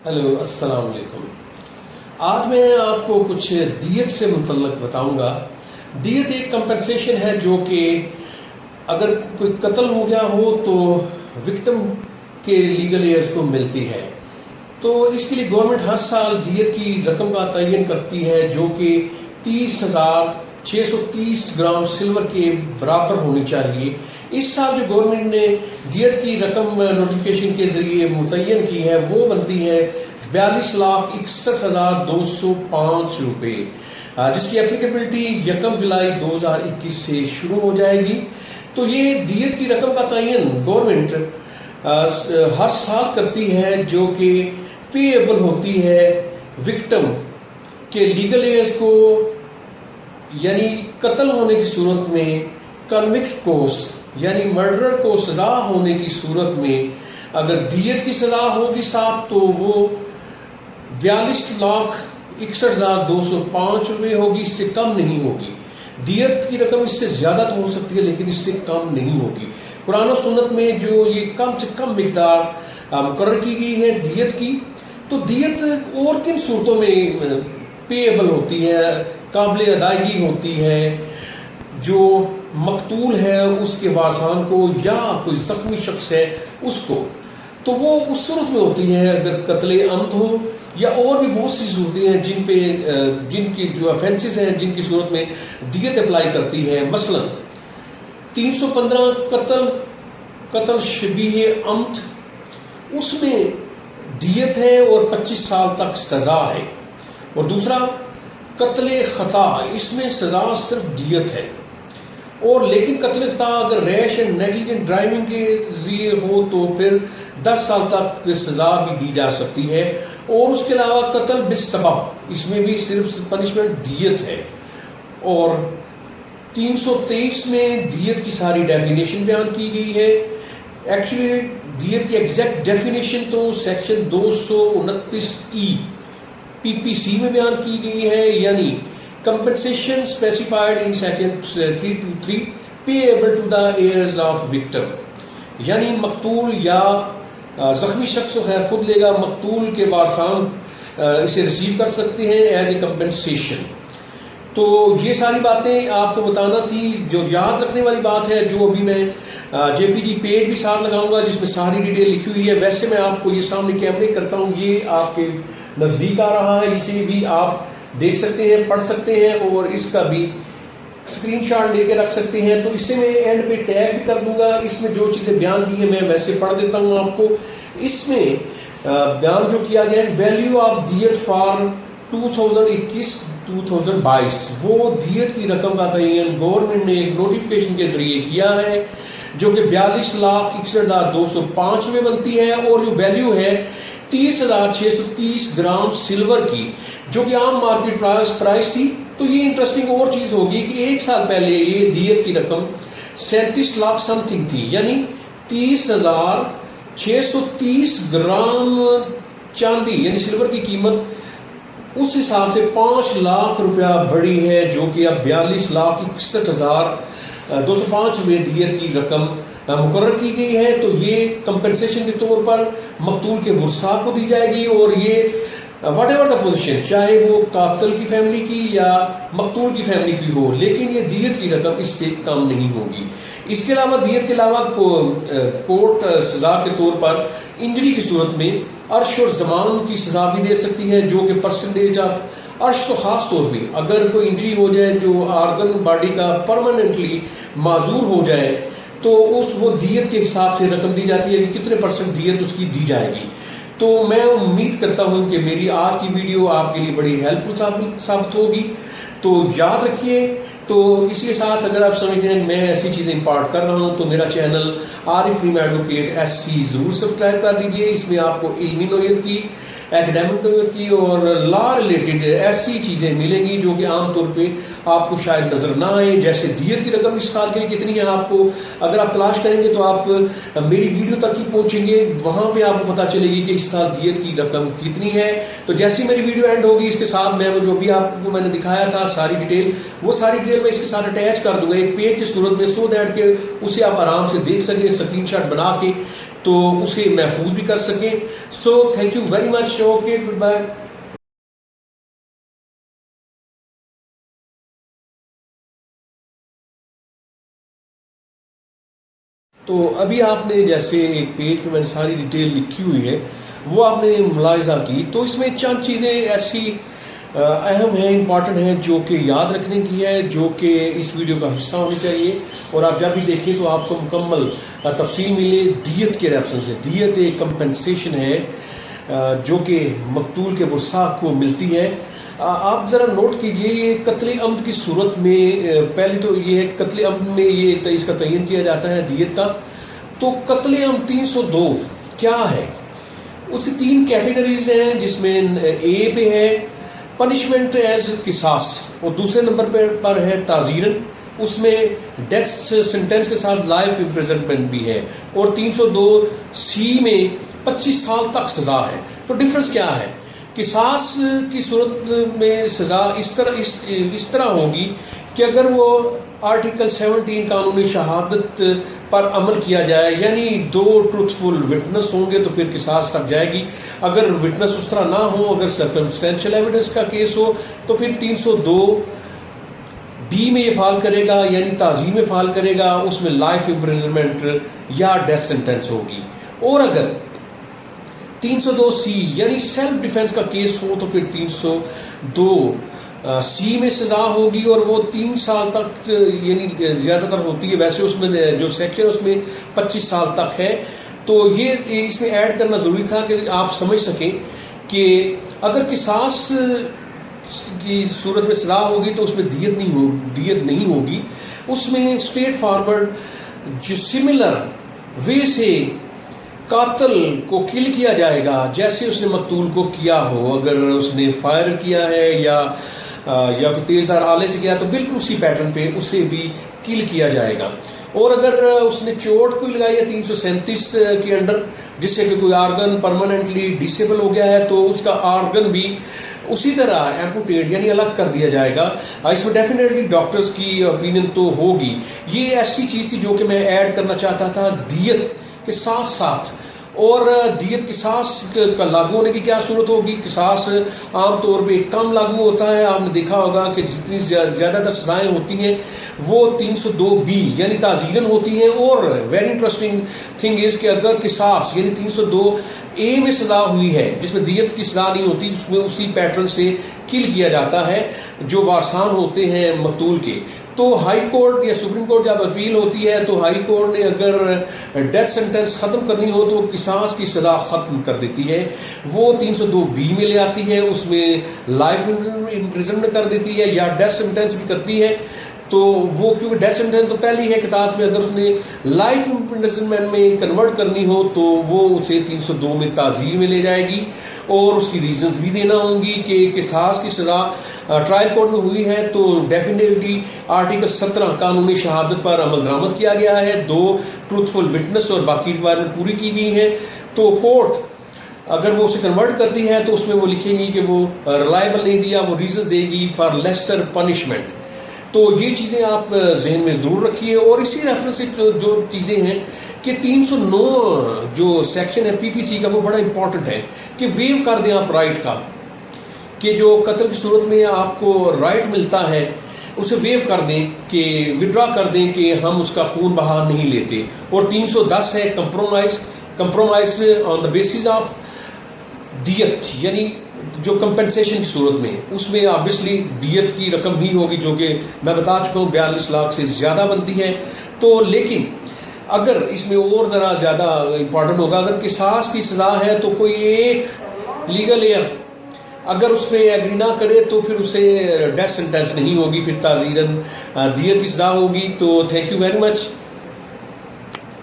Hello, السلام علیکم۔ آج میں آپ کو کچھ دیت سے متعلق بتاؤں گا۔ دیت ایک کمپنسیشن ہے جو کہ اگر کوئی قتل ہو گیا ہو تو وکٹم کے لیگل ایئرز کو ملتی ہے۔ تو اس کے لیے گورنمنٹ ہر سال دیت کی رقم کا تعین کرتی ہے جو کہ 30,630 گرام سلور کے برابر ہونی چاہیے۔ اس سال جو گورنمنٹ نے دیت کی رقم نوٹیفیکیشن کے ذریعے متعین کی ہے وہ بنتی ہے 42,61,205 روپے، جس کی اپلیکیبلٹی 1 جولائی 2021 سے شروع ہو جائے گی۔ تو یہ دیت کی رقم کا تعین گورنمنٹ ہر سال کرتی ہے جو کہ پے ایبل ہوتی ہے وکٹم کے لیگل ایئرز کو، یعنی قتل ہونے کی صورت میں کنوکٹ کو یعنی مرڈر کو سزا ہونے کی صورت میں اگر دیت کی سزا ہوگی صاحب تو وہ 42,61,205 روپے ہوگی، اس سے کم نہیں ہوگی۔ دیت کی رقم اس سے زیادہ تو ہو سکتی ہے لیکن اس سے کم نہیں ہوگی۔ قرآن و سنت میں جو یہ کم سے کم مقدار مقرر کی گئی ہے دیت کی، تو دیت اور کن صورتوں میں پے ایبل ہوتی ہے، قابل ادائیگی ہوتی ہے؟ جو مقتول ہے اس کے وارثان کو یا کوئی زخمی شخص ہے اس کو، تو وہ اس صورت میں ہوتی ہے اگر قتل عمد ہو، یا اور بھی بہت سی صورتیں ہیں جن کی جو افینسز ہیں جن کی صورت میں دیت اپلائی کرتی ہے۔ مثلا 315 قتل شبیہ عمد، اس میں دیت ہے اور 25 سال تک سزا ہے۔ اور دوسرا قتل خطا، اس میں سزا صرف دیت ہے، اور لیکن قتل خطا اگر ریش اینڈ نیگلیجنٹ ڈرائیونگ کے ذریعے ہو تو پھر 10 سال تک سزا بھی دی جا سکتی ہے۔ اور اس کے علاوہ قتل بالسبب، اس میں بھی صرف پنشمنٹ دیت ہے۔ اور 323 میں دیت کی ساری ڈیفینیشن بیان کی گئی ہے۔ ایکچولی دیت کی ایگزیکٹ ڈیفینیشن تو سیکشن 229E PPC میں بیان کی گئی ہے، یعنی compensation specified in section 323 payable to the heirs of victim، یعنی مقتول یا زخمی شخص خیر خود لے گا، مقتول کے وارثان اسے ریسیو کر سکتے ہیں ایز اے کمپنسیشن۔ تو یہ ساری باتیں آپ کو بتانا تھی۔ جو یاد رکھنے والی بات ہے، جو ابھی میں JPG پیج بھی ساتھ لگاؤں گا جس میں ساری ڈیٹیل لکھی ہوئی ہے، ویسے میں آپ کو یہ سامنے کیمرے کرتا ہوں، یہ آپ کے نزدیک آ رہا ہے، اسے بھی آپ دیکھ سکتے ہیں، پڑھ سکتے ہیں، اور اس کا بھی اسکرین شاٹ لے کے رکھ سکتے ہیں۔ تو اس سے میں اینڈ پہ ٹیگ بھی کر دوں گا۔ اس میں جو چیزیں بیان کی ہیں میں ویسے پڑھ دیتا ہوں آپ کو۔ اس میں بیان جو کیا گیا ہے ویلیو آف دیت فار 2021-2022، وہ دیت کی رقم کا تعین گورنمنٹ نے ایک نوٹیفیکیشن کے ذریعے کیا ہے جو کہ 42,61,205 میں بنتی ہے، اور جو ویلیو ہے 30,630 گرام سلور کی، جو کہ عام مارکیٹ پرائس تھی۔ تو یہ انٹرسٹنگ اور چیز ہوگی کہ ایک سال پہلے یہ دیت کی رقم 37 لاکھ سم تھنگ تھی، یعنی 30,630 گرام چاندی یعنی سلور کی قیمت اس حساب سے 5 لاکھ روپیہ بڑھی ہے، جو کہ اب 42,61,205 میں دیت کی رقم مقرر کی گئی ہے۔ تو یہ کمپنسیشن کے طور پر مقتول کے ورثاء کو دی جائے گی، اور یہ واٹ ایور دا پوزیشن، چاہے وہ قاتل کی فیملی کی یا مقتول کی فیملی کی ہو، لیکن یہ دیت کی رقم اس سے کم نہیں ہوگی۔ اس کے علاوہ دیت کے علاوہ کورٹ سزا کے طور پر انجری کی صورت میں عرش اور زمان کی سزا بھی دے سکتی ہے، جو کہ پرسنٹیج آف عرش، تو خاص طور پہ اگر کوئی انجری ہو جائے جو آرگن باڈی کا پرماننٹلی معذور ہو جائے تو وہ دیت کے حساب سے رقم دی جاتی ہے کہ کتنے % دیت اس کی دی جائے گی۔ تو میں امید کرتا ہوں کہ میری آج کی ویڈیو آپ کے لیے بڑی ہیلپ فل ثابت ہوگی۔ تو یاد رکھیے، تو اسی کے ساتھ اگر آپ سمجھتے ہیں کہ میں ایسی چیزیں امپارٹ کر رہا ہوں تو میرا چینل عارف کریم ایڈوکیٹ SC ضرور سبسکرائب کر دیجیے۔ اس میں آپ کو علمی نوعیت کی، ایکڈیمک نوعیت کی اور لا ریلیٹڈ ایسی چیزیں ملیں گی جو کہ عام طور پہ آپ کو شاید نظر نہ آئے، جیسے دیت کی رقم اس سال کے لیے کتنی ہے، آپ کو اگر آپ تلاش کریں گے تو آپ میری ویڈیو تک ہی پہنچیں گے، وہاں پہ آپ کو پتہ چلے گی کہ اس سال دیت کی رقم کتنی ہے۔ تو جیسی میری ویڈیو اینڈ ہوگی اس کے ساتھ میں جو بھی آپ کو میں نے دکھایا تھا ساری ڈیٹیل، وہ ساری ڈیٹیل میں اس کے ساتھ اٹیچ کر دوں گا ایک پیج کی صورت میں، سو دیٹ کہ اسے آپ آرام سے دیکھ سکیں، اسکرین شاٹ بنا کے تو اسے محفوظ بھی کر سکیں. So thank you very much. Okay, good bye. تو ابھی آپ نے جیسے ایک پیج پہ میں نے ساری ڈیٹیل لکھی ہوئی ہے وہ آپ نے ملاحظہ کی, تو اس میں چند چیزیں ایسی اہم ہیں, امپورٹنٹ ہیں, جو کہ یاد رکھنے کی ہے, جو کہ اس ویڈیو کا حصہ ہونی چاہیے. اور آپ جب بھی دیکھیں تو آپ کو مکمل تفصیل ملے دیت کے ریفرنس سے. دیت ایک کمپنسیشن ہے جو کہ مقتول کے ورثاء کو ملتی ہے. آپ ذرا نوٹ کیجئے, یہ قتل عمد کی صورت میں پہلے تو یہ ہے کہ قتل عمد میں یہ اس کا تعین کیا جاتا ہے دیت کا. تو قتل عمد 302 کیا ہے, اس کی 3 کیٹیگریز ہیں, جس میں اے پہ ہے پنشمنٹ ایز قصاص, اور دوسرے نمبر پر ہے تعزیراً, اس میں ڈیتھ سینٹینس کے ساتھ لائف امپریزنمنٹ بھی ہے, اور 302 سی میں 25 سال تک سزا ہے. تو ڈفرنس کیا ہے؟ قصاص کی صورت میں سزا اس طرح ہوگی کہ اگر وہ آرٹیکل 17 قانون شہادت پر عمل کیا جائے, یعنی 2 ٹروتھفل وٹنس ہوں گے تو پھر قصاص تک جائے گی. اگر وٹنس اس طرح نہ ہو, اگر سرکمسٹینشل ایویڈنس کا کیس ہو, تو پھر 302 ڈی میں یہ فال کرے گا, یعنی تعزیر میں فال کرے گا, اس میں لائف امپریزنمنٹ یا ڈیتھ سینٹینس ہوگی. اور اگر 302 سی یعنی سیلف ڈیفense کا کیس ہو تو پھر 302 سی میں سزا ہوگی, اور وہ 3 سال تک یعنی زیادہ تر ہوتی ہے, ویسے اس میں جو سیکشن اس میں 25 سال تک ہے. تو یہ اس میں ایڈ کرنا ضروری تھا کہ آپ سمجھ سکیں کہ اگر قصاص کی صورت میں سزا ہوگی تو اس میں دیت نہیں ہوگی, اس میں اسٹریٹ فارورڈ جو سملر وے سے قاتل کو کل کیا جائے گا جیسے اس نے مقتول کو کیا ہو. اگر اس نے فائر کیا ہے یا کوئی تیزدھار آلے سے کیا تو بالکل اسی پیٹرن پہ اسے بھی کل کیا جائے گا. اور اگر اس نے چوٹ کوئی لگائی ہے 337 کے انڈر, جس سے کہ کوئی آرگن پرماننٹلی ڈسیبل ہو گیا ہے, تو اس کا آرگن بھی اسی طرح ایمپوٹیٹ یعنی الگ کر دیا جائے گا. اس میں ڈیفینیٹلی ڈاکٹرز کی اوپینین تو ہوگی. یہ ایسی چیز تھی جو کہ میں ایڈ کرنا چاہتا تھا دیت کے ساتھ ساتھ. اور دیت قصاص کا لاگو ہونے کی کیا صورت ہوگی؟ قصاص عام طور پہ کم لاگو ہوتا ہے. آپ نے دیکھا ہوگا کہ جتنی زیادہ تر سزائیں ہوتی ہیں وہ 302 بی یعنی تعزیراً ہوتی ہیں. اور ویری انٹرسٹنگ تھنگ از کہ اگر قصاص یعنی 302 اے میں سزا ہوئی ہے جس میں دیت کی سزا نہیں ہوتی, اس میں اسی پیٹرن سے کل کیا جاتا ہے جو وارثان ہوتے ہیں مقتول کے. تو ہائی کورٹ یا سپریم کورٹ جب اپیل ہوتی ہے تو ہائی کورٹ نے اگر ڈیتھ سینٹینس ختم کرنی ہو تو قصاص کی سزا ختم کر دیتی ہے, وہ 302 بی میں لے آتی ہے, اس میں لائف امپریزنمنٹ کر دیتی ہے یا ڈیتھ سینٹینس بھی کرتی ہے. تو وہ کیونکہ ڈیتھ سینٹینس تو پہلی ہے کتاس میں, اگر اس نے لائف امپریزنمنٹ میں کنورٹ کرنی ہو تو وہ اسے 302 میں تعزیر میں لے جائے گی, اور اس کی ریزنز بھی دینا ہوں گی کہ قصاص کی سزا ٹرائل کورٹ میں ہوئی ہے تو ڈیفینیٹلی آرٹیکل 17 قانون شہادت پر عمل درآمد کیا گیا ہے, 2 ٹروتھفل وٹنس اور باقی ریکوائرمنٹ پوری کی گئی ہیں. تو کورٹ اگر وہ اسے کنورٹ کرتی ہے تو اس میں وہ لکھیں گی کہ وہ ریلائبل نہیں دیا, وہ ریزنز دے گی فار لیسر پنشمنٹ. تو یہ چیزیں آپ ذہن میں ضرور رکھیے. اور اسی ریفرنس سے جو چیزیں ہیں کہ 309 جو سیکشن ہے پی پی سی کا وہ بڑا امپورٹنٹ ہے کہ ویو کر دیں آپ رائٹ کا, کہ جو قتل کی صورت میں آپ کو رائٹ ملتا ہے اسے ویو کر دیں, کہ وڈرا کر دیں کہ ہم اس کا خون بہا نہیں لیتے. اور 310 ہے compromise on the basis of دیت یعنی جو کمپنسیشن کی صورت میں, اس میں آبویسلی دیت کی رقم ہی ہوگی جو کہ میں بتا چکا ہوں 42 لاکھ سے زیادہ بنتی ہے. تو لیکن اگر اس میں اور ذرا زیادہ امپورٹنٹ ہوگا, اگر قصاص کی سزا ہے تو کوئی ایک لیگل ایئر اگر اس میں ایگری نہ کرے تو پھر اسے ڈیتھ سینٹینس نہیں ہوگی, پھر تعزیراً دیت کی سزا ہوگی. تو تھینک یو ویری مچ.